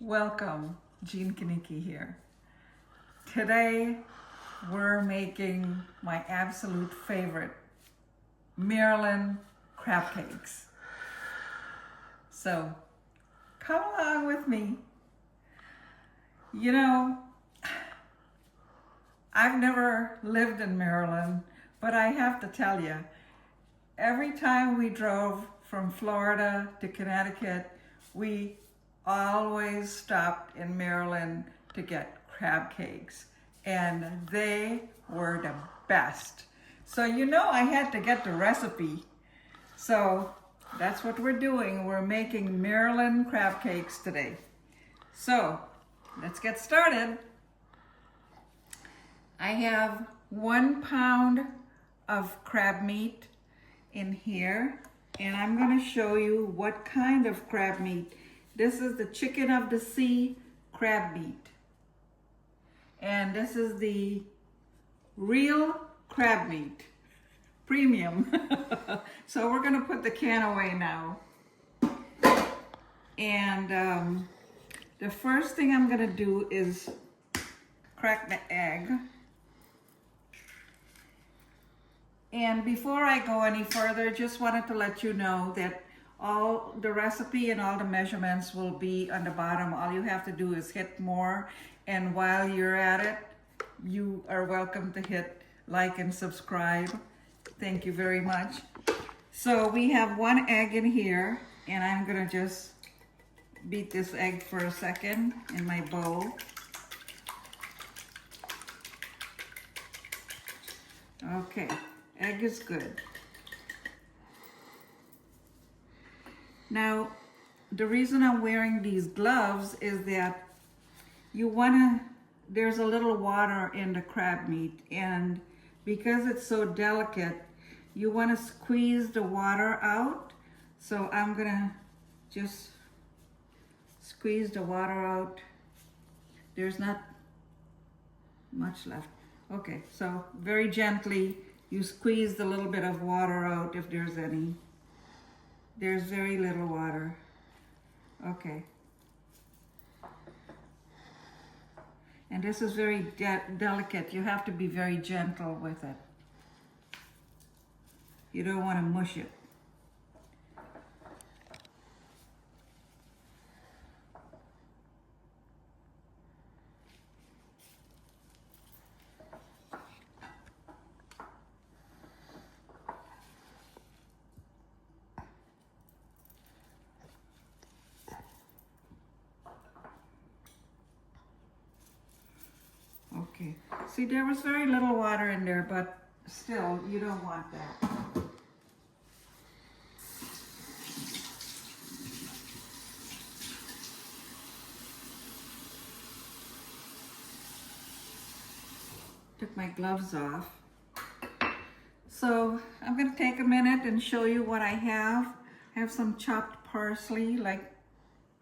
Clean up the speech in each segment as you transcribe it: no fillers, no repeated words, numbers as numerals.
Welcome, Jean Kanicki here. Today we're making my absolute favorite, Maryland crab cakes. So come along with me. You know, I've never lived in Maryland, but I have to tell you, every time we drove from Florida to Connecticut, we always stopped in Maryland to get crab cakes, and they were the best. So you know I had to get the recipe. So that's what we're doing. We're making Maryland crab cakes today. So let's get started. I have 1 pound of crab meat in here, and I'm going to show you what kind of crab meat. This is the chicken of the sea crab meat. And this is the real crab meat, premium. So we're gonna put the can away now. And the first thing I'm gonna do is crack the egg. And before I go any further, just wanted to let you know that all the recipe and all the measurements will be on the bottom. All you have to do is hit more, and while you're at it, you are welcome to hit like and subscribe. Thank you very much. So we have 1 egg in here, and I'm gonna just beat this egg for a second in my bowl. Okay, egg is good. Now, the reason I'm wearing these gloves is that there's a little water in the crab meat, and because it's so delicate, you want to squeeze the water out. So I'm gonna just squeeze the water out. There's not much left. Okay, so very gently, you squeeze the little bit of water out if there's any. There's very little water. Okay. And this is very delicate. You have to be very gentle with it. You don't want to mush it. Okay, see, there was very little water in there, but still, you don't want that. Took my gloves off. So I'm going to take a minute and show you what I have. I have some chopped parsley, like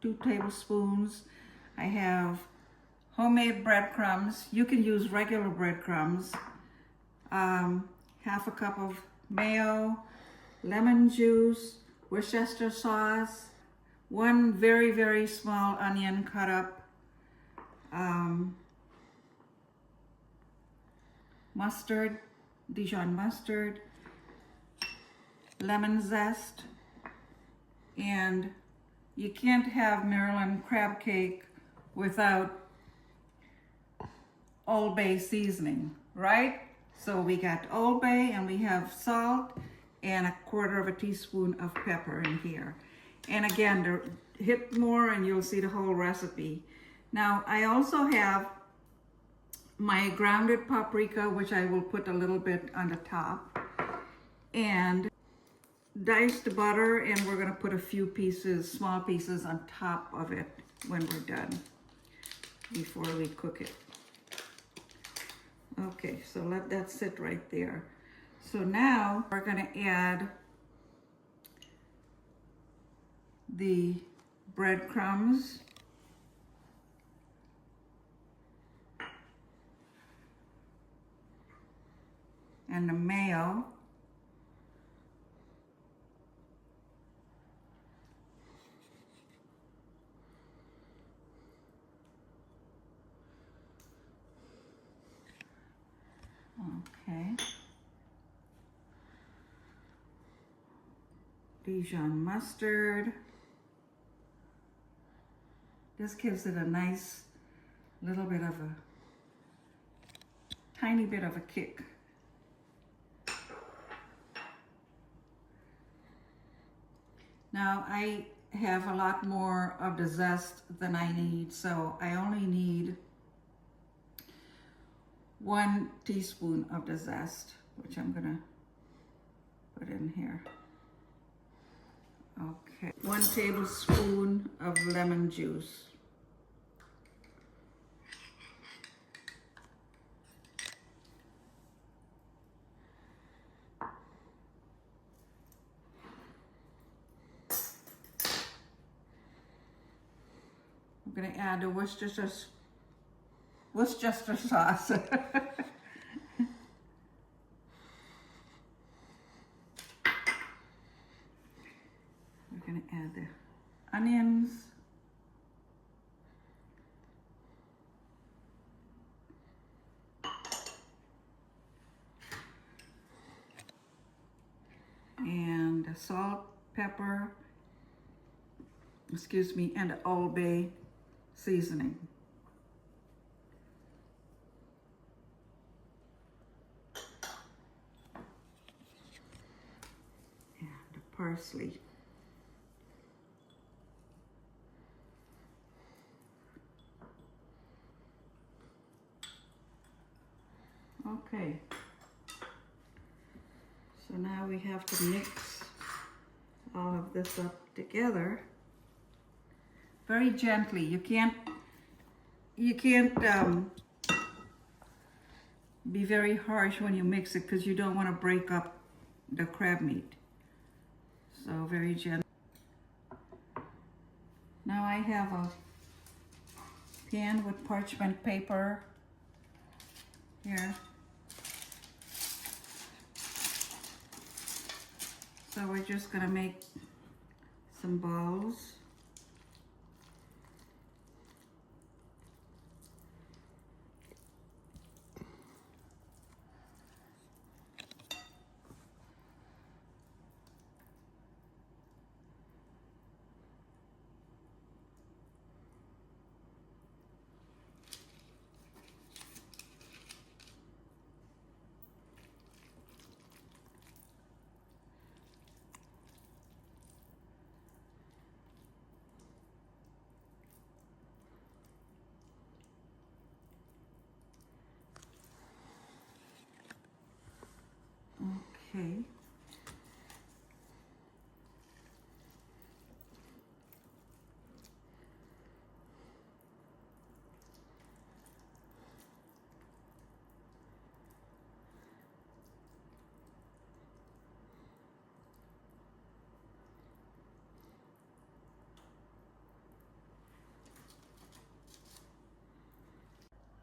2 tablespoons. I have homemade breadcrumbs. You can use regular breadcrumbs. Half a cup of mayo, lemon juice, Worcestershire sauce, 1 very, very small onion cut up, mustard, Dijon mustard, lemon zest, and you can't have Maryland crab cake without Old Bay seasoning, right? So we got Old Bay, and we have salt and 1/4 teaspoon of pepper in here. And again, hit more and you'll see the whole recipe. Now I also have my grounded paprika, which I will put a little bit on the top, and diced butter, and we're gonna put a few pieces, small pieces on top of it when we're done, before we cook it. Okay, so let that sit right there. So now we're gonna add the breadcrumbs. And the mayo. Dijon mustard. This gives it a nice little bit of a tiny bit of a kick. Now I have a lot more of the zest than I need, so I only need 1 teaspoon of the zest, which I'm gonna put in here. Okay, 1 tablespoon of lemon juice. I'm gonna add the Worcestershire sauce. We're gonna add the onions. And the salt, pepper, excuse me, and the Old Bay seasoning. And the parsley. Okay. So now we have to mix all of this up together very gently. You can't be very harsh when you mix it, because you don't want to break up the crab meat. So very gentle. Now I have a pan with parchment paper here. So we're just gonna make some balls. Okay.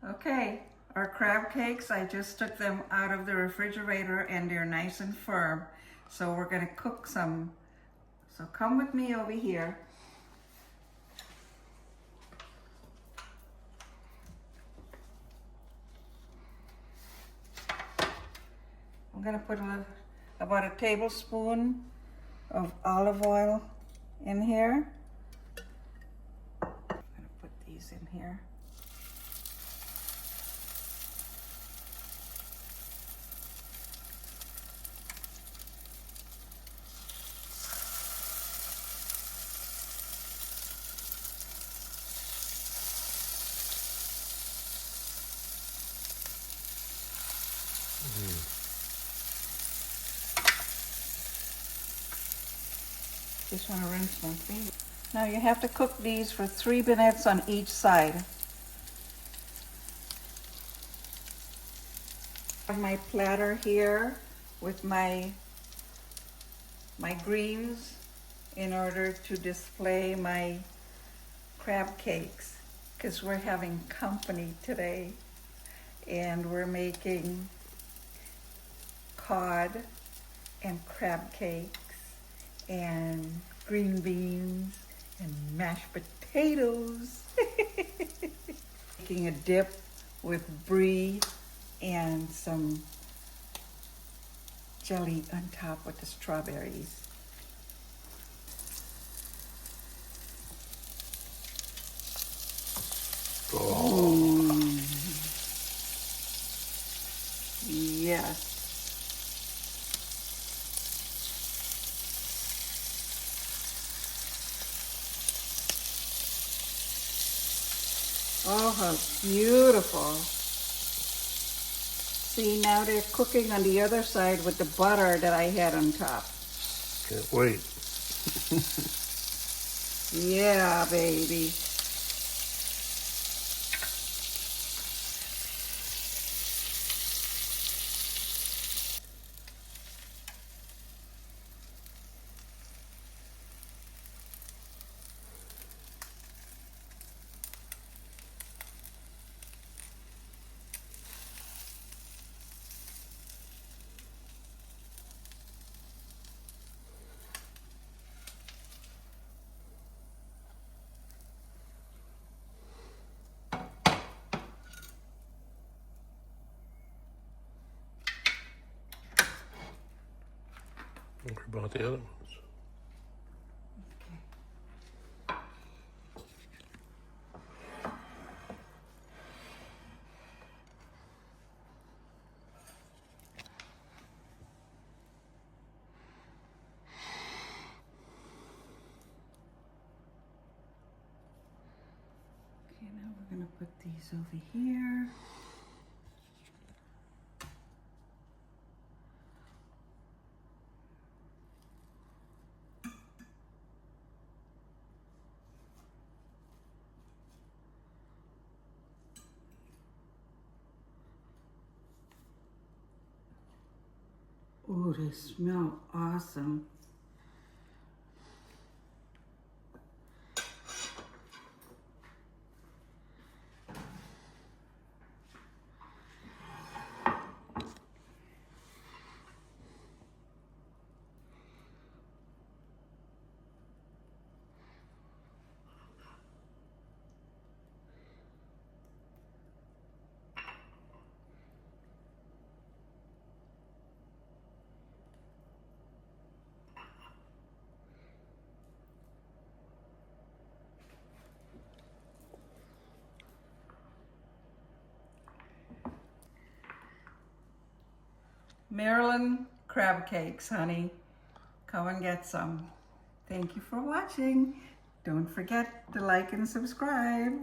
Okay, our crab cakes, I just took them out of the refrigerator and they're nice and firm. So we're gonna cook some. So come with me over here. I'm gonna put about a tablespoon of olive oil in here. I'm gonna put these in here. Just want to rinse my fingers. Now you have to cook these for 3 minutes on each side. I have my platter here with my greens in order to display my crab cakes, because we're having company today and we're making cod and crab cakes and green beans and mashed potatoes. Making a dip with brie and some jelly on top with the strawberries. Oh, how beautiful. See, now they're cooking on the other side with the butter that I had on top. Can't wait. Yeah, baby. What about the other ones? Okay, now we're gonna put these over here. Oh, they smell awesome. Maryland crab cakes, honey. Come and get some. Thank you for watching. Don't forget to like and subscribe.